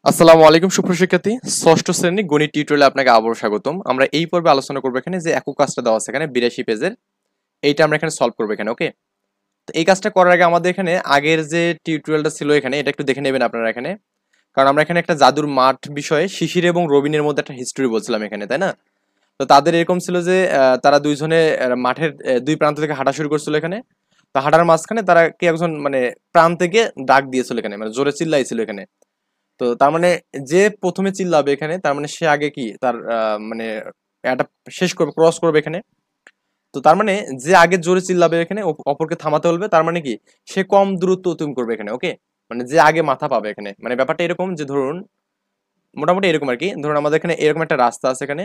আসসালামু আলাইকুম সুপ্রশিক্ষার্থী, ষষ্ঠ শ্রেণী গণিত টিউটোরিয়ালে আপনাকে আবারও স্বাগতম। আমরা এই পর্বে আলোচনা করবো এখানে যে একক কাজটা দেওয়া আছে এখানে 82 পেজের, এইটা আমরা এখানে সলভ করবো এখানে। ওকে, তো এই কাজটা করার আগে আমাদের এখানে আগের যে টিউটোরিয়ালটা ছিল এখানে এটা একটু দেখে নেবেন আপনারা এখানে, কারণ আমরা এখানে একটা জাদুর মাঠ বিষয়ে শিশির এবং রবিনের মধ্যে একটা হিস্টোরি বলছিলাম এখানে, তাই না? তো তাদের এরকম ছিল যে তারা দুইজনে মাঠের দুই প্রান্ত থেকে হাঁটা শুরু করছিল এখানে। তো হাঁটার মাঝখানে তারা কি একজন মানে প্রাণ থেকে ডাক দিয়েছিল এখানে, মানে জোরে চিল্লাইছিল এখানে। তো তার মানে যে প্রথমে চিল্লাবে এখানে তার মানে সে আগে কি তার মানে একটা শেষ করবে, ক্রস করবে এখানে। তো তার মানে যে আগে জোরে চিল্লাবে এখানে অপরকে থামাতে বলবে, তার মানে কি সে কম দূরত্ব অতিক্রম করবে এখানে। ওকে, মানে যে আগে মাথা পাবে এখানে, মানে ব্যাপারটা এরকম যে ধরুন মোটামুটি এরকম আর কি। ধরুন আমাদের এখানে এরকম একটা রাস্তা আছে এখানে,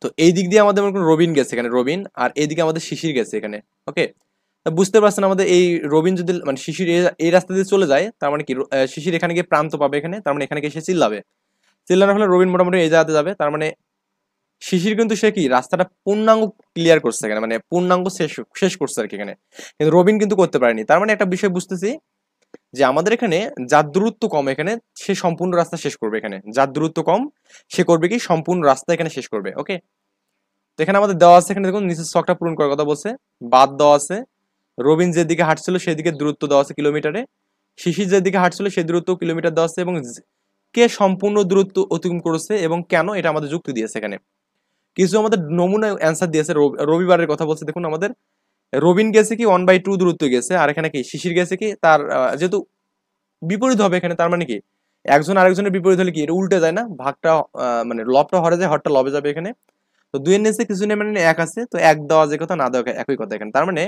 তো এই দিক দিয়ে আমাদের মনে করুন রবিন গেছে এখানে, রবিন, আর এইদিকে আমাদের শিশির গেছে এখানে। ওকে, তা বুঝতে পারছেন আমাদের এই রবিন যদি মানে শিশির এই রাস্তা দিয়ে চলে যায়, তার মানে কি শিশির এখানে গিয়ে প্রান্ত পাবে এখানে, তার মানে এখানে গিয়ে সে চিল্লাবে। চিল্লানোর ফলে রবিন মোটামুটি এই জায়গাতে যাবে, তার মানে শিশির কিন্তু সে কি রাস্তাটা পূর্ণাঙ্গ ক্লিয়ার করছে এখানে, মানে পূর্ণাঙ্গ শেষ শেষ করছে আর কি এখানে। কিন্তু রবিন কিন্তু করতে পারেনি। তার মানে একটা বিষয় বুঝতেছি যে আমাদের এখানে যার দূরত্ব কম এখানে সে সম্পূর্ণ রাস্তা শেষ করবে এখানে, যার দূরত্ব কম সে করবে কি সম্পূর্ণ রাস্তা এখানে শেষ করবে। ওকে, তো এখানে আমাদের দেওয়া আছে এখানে দেখুন নিচের ছকটা পূরণ করার কথা বলছে, বাদ দেওয়া আছে। রবিন যেদিকে হাঁটছিল সেদিকে দূরত্ব দেওয়া আছে কিলোমিটারে, শিশির যেদিকে হাঁটছিল সেই দূরত্ব কিলোমিটার দেওয়া আছে, এবং কে সম্পূর্ণ দূরত্ব অতিক্রম করেছে এবং কেন এটা আমাদের যুক্তি দিয়েছে এখানে। কিছু আমাদের নমুনা অ্যান্সার দিয়েছে। রবিবারের কথা বলছে, দেখুন আমাদের রবিন গেছে কি 1/2 দূরত্ব গেছে, আর এখানে কি শিশির গেছে কি তার যেহেতু বিপরীত হবে এখানে, তার মানে কি একজন আরেকজনের বিপরীত হলে কি এটা উল্টে যায় না, ভাগটা মানে লবটা হরে যায়, হরটা লবে যাবে এখানে। তো দুইয়ের নিচে কিছু নেই মানে এক আছে, তো এক দেওয়া যে কথা না দেওয়া একই কথা এখানে। তার মানে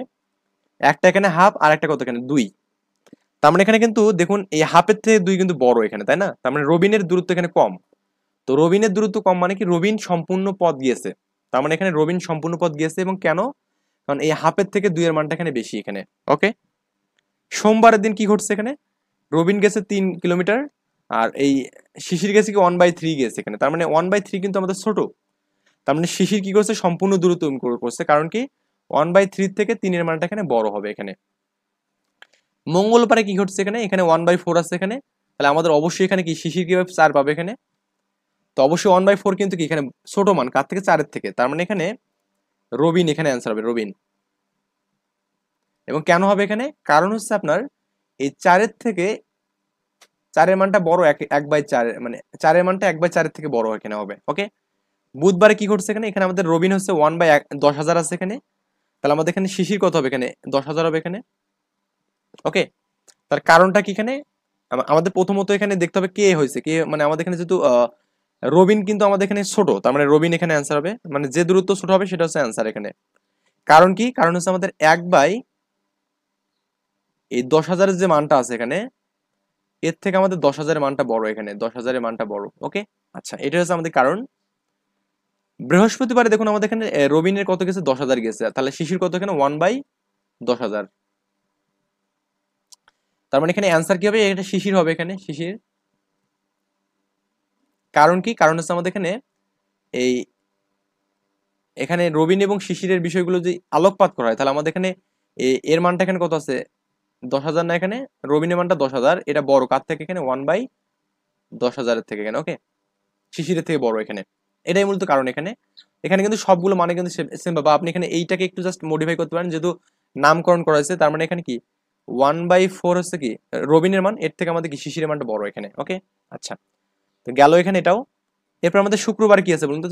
একটা এখানে হাফ আর একটা কত এখানে দুই। তার মানে এখানে কিন্তু দেখুন এই হাফের থেকে দুই কিন্তু বড় এখানে, তাই না? তার মানে রবিনের দূরত্ব এখানে কম। তো রবিনের দূরত্ব কম মানে কি রবিন সম্পূর্ণ পথ গিয়েছে। তার মানে এখানে রবিন সম্পূর্ণ পথ গিয়েছে, এবং কেন? কারণ এই হাফের থেকে দুইয়ের মানটা এখানে বেশি এখানে। ওকে, সোমবারের দিন কি ঘটছে এখানে? রবিন গেছে 3 কিলোমিটার, আর এই শিশির গেছে কি 1/3 গেছে এখানে। তার মানে 1/3 কিন্তু আমাদের ছোট। তার মানে শিশির কি করছে সম্পূর্ণ দূরত্ব করছে, কারণ কি 1/3 থেকে 3-এর মানটা এখানে বড় হবে এখানে। মঙ্গলবারে কি ঘটছে এখানে? এখানে 1/4 আছে এখানে, তাহলে আমাদের অবশ্যই এখানে কি শিশির কিভাবে 4 পাবে এখানে। তো অবশ্যই 1/4 কিন্তু কি এখানে ছোট মান কার থেকে? 4-এর থেকে। তার মানে এখানে রবিন এখানে অ্যান্সার হবে, রবিন। এবং কেন হবে এখানে? কারণ হচ্ছে আপনার এই 4-এর থেকে 4-এর মানটা বড়, 1/4, মানে 4-এর মানটা 1/4-এর থেকে বড় এখানে হবে। ওকে, বুধবারে কি ঘটছে এখানে? এখানে আমাদের রবিন হচ্ছে 1/10,000 আছে এখানে, তাহলে আমাদের এখানে শিশির কত হবে? এখানে 10,000 হবে এখানে। ওকে, তার কারণটা কি এখানে? আমাদের প্রথমত এখানে দেখতে হবে কে হয়েছে, কে মানে আমাদের এখানে যেহেতু রবিন কিন্তু আমাদের এখানে ছোট, তার মানে রবিন এখানে অ্যান্সার হবে, মানে যে দূরত্ব ছোট হবে সেটা হচ্ছে অ্যান্সার এখানে। কারণ কি? কারণ হচ্ছে আমাদের এই 10,000-এর যে মানটা আছে এখানে, এর থেকে আমাদের 10,000-এর মানটা বড় এখানে, 10,000-এর মানটা বড়। ওকে, আচ্ছা, এটা হচ্ছে আমাদের কারণ। বৃহস্পতিবারে দেখুন আমাদের এখানে রবিনের কত গেছে? 10,000 গেছে, তাহলে শিশির কত এখানে? 1/10,000। তার মানে এখানে অ্যান্সার কি হবে? এটা শিশির হবে এখানে, শিশির। কারণ কি? কারণ হচ্ছে আমাদের এখানে এই এখানে রবিন এবং শিশিরের বিষয়গুলো যদি আলোকপাত করা হয়, তাহলে আমাদের এখানে এর মানটা এখানে কত আছে? 10,000 না এখানে? রবিনের মানটা 10,000, এটা বড় কার থেকে? এখানে 1/10,000-এর থেকে এখানে। ওকে, শিশিরের থেকে বড় এখানে। এটাই মূলত কারণ এখানে। এখানে কিন্তু সবগুলো মানে কিন্তু সেম, বা আপনি এখানে এইটাকে একটু জাস্ট মডিফাই করতে পারেন, যেহেতু নামকরণ করা হয়েছে। তার মানে এখানে কি 1/4 হচ্ছে কি রবিনের মান, এর থেকে আমাদের কি শিশিরের মানটা বড় এখানে। ওকে, আচ্ছা, তো গেল এখানে এটাও। এরপর আমাদের শুক্রবার কি আছে বলুন তো?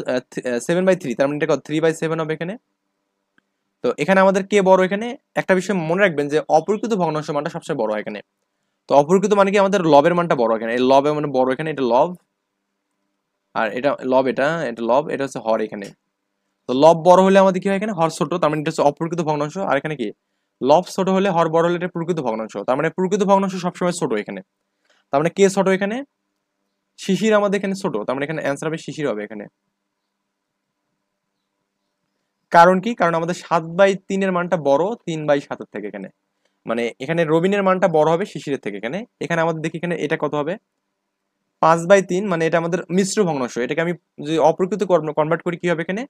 7/3, তার মানে এটা কত? 3/7 হবে এখানে। তো এখানে আমাদের কে বড় এখানে? একটা বিষয় মনে রাখবেন যে অপরিকৃত ভগ্নাংশ মানটা সবসময় বড় হয় এখানে। তো অপরিকৃত মানে কি আমাদের লবের মানটা বড় এখানে, এই লবের মানে বড় এখানে, এটা লব, আর এটা লব, এটা লব, এটা হচ্ছে হর এখানে। তো লব বড় হলে আমাদের কি হয় এখানে? হর ছোট, তার মানে এটা হচ্ছে অপ্রকৃত ভগ্নাংশ। আর এখানে কি লব ছোট হলে হর বড় হলে এটা প্রকৃত ভগ্নাংশ, তার মানে প্রকৃত ভগ্নাংশ সবসময় ছোট এখানে। তার মানে কে ছোট এখানে? শিশির আমাদের এখানে ছোট, তার মানে এখানে অ্যান্সার হবে শিশির হবে এখানে। কারণ কি? কারণ আমাদের 7/3-এর মানটা বড় 3/7-এর থেকে এখানে, মানে এখানে রবিনের মানটা বড় হবে শিশিরের থেকে এখানে। এখানে আমাদের দেখি এখানে এটা কত হবে? 5/3, মানে এটা আমাদের মিশ্র ভগ্নাংশ। এটাকে আমি যদি অপ্রকৃত কনভার্ট করি কি হবে এখানে?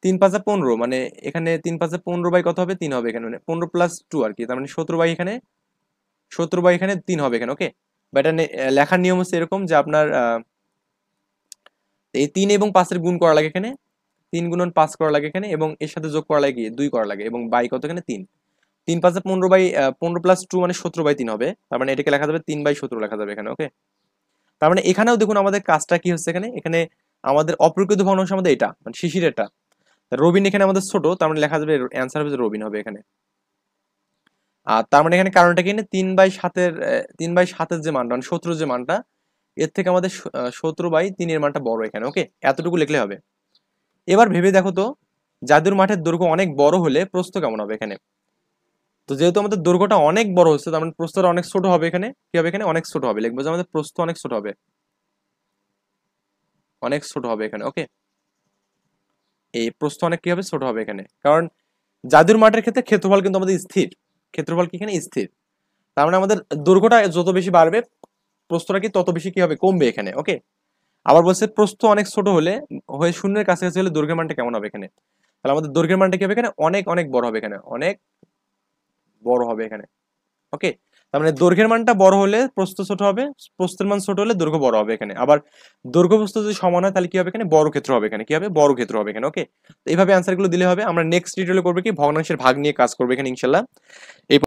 3 × 5 = 15, মানে এখানে 3 × 5 = 15 বাই কত হবে? 3 হবে এখানে, মানে 15 + 2 আর কি, তার মানে 17 বাই এখানে 17 এখানে 3 হবে এখানে, ওকে। বা এটা লেখার নিয়ম হচ্ছে এরকম যে আপনার এই 3 এবং 5-এর গুণ করা লাগে এখানে, 3 গুণন 5 করা লাগে এখানে, এবং এর সাথে যোগ করা লাগে 2 করা লাগে, এবং বাই কত এখানে 3। 3 5 15 প্লাস 2 মানে 17/3 হবে। তার মানে এটাকে লেখা যাবে 3/17 লেখা যাবে এখানে, ওকে। তার মানে এখানেও দেখুন আমাদের কাজটা কি হচ্ছে এখানে, এখানে আমাদের অপ্রকৃত ভগ্নাংশ আমাদের এটা মানে শিশির এটা। রবিন এখানে আমাদের ছোট, তার মানে লেখা যাবে অ্যান্সার হবে রবিন হবে এখানে। আর তার মানে এখানে কারণটা কি, 3/7 যে মানটা মানে 17 যে মানটা, এর থেকে আমাদের 17/3 এর মানটা বড় এখানে, ওকে। এতটুকু লিখলে হবে। এবার ভেবে দেখো তো, জাদুর মাঠের দৈর্ঘ্য অনেক বড় হলে প্রস্থ কেমন হবে এখানে। তো যেহেতু আমাদের দৈর্ঘ্যটা অনেক বড় হচ্ছে, তার মানে প্রস্থটা অনেক ছোট হবে এখানে, কি হবে এখানে অনেক ছোট হবে, লিখবো যে আমাদের প্রস্থ অনেক ছোট হবে, অনেক ছোট হবে এখানে, ওকে। এই প্রস্থ অনেক কি হবে, ছোট হবে এখানে, কারণ জাদুর মাঠের ক্ষেত্রে ক্ষেত্রফল কিন্তু আমাদের স্থির, ক্ষেত্রফল কি এখানে স্থির। তার মানে আমাদের দৈর্ঘ্যটা যত বেশি বাড়বে, প্রস্থটা কি তত বেশি কি হবে, কমবে এখানে, ওকে। আবার বলছে প্রস্থ অনেক ছোট হলে, হয়ে শূন্যের কাছাকাছি হলে দৈর্ঘ্যের মানটা কেমন হবে এখানে। তাহলে আমাদের দৈর্ঘ্যের মানটা কি হবে এখানে, অনেক অনেক বড় হবে এখানে, অনেক বড় হবে এখানে, ওকে। তার মানে দৈর্ঘ্যের মানটা বড় হলে প্রস্থ ছোট হবে, প্রস্থের মান ছোট হলে দৈর্ঘ্য বড় হবে এখানে। আবার দৈর্ঘ্য প্রস্থ যদি সমান হয় তাহলে কি হবে এখানে, বড় ক্ষেত্র হবে এখানে, কি হবে বড় ক্ষেত্র হবে এখানে, ওকে। তো এইভাবে অ্যান্সার গুলো দিলে হবে। আমরা নেক্সট টিউটোরিয়ালে করবো কি, ভগ্নাংশের ভাগ নিয়ে কাজ করবো এখানে ইনশাল্লাহ। এই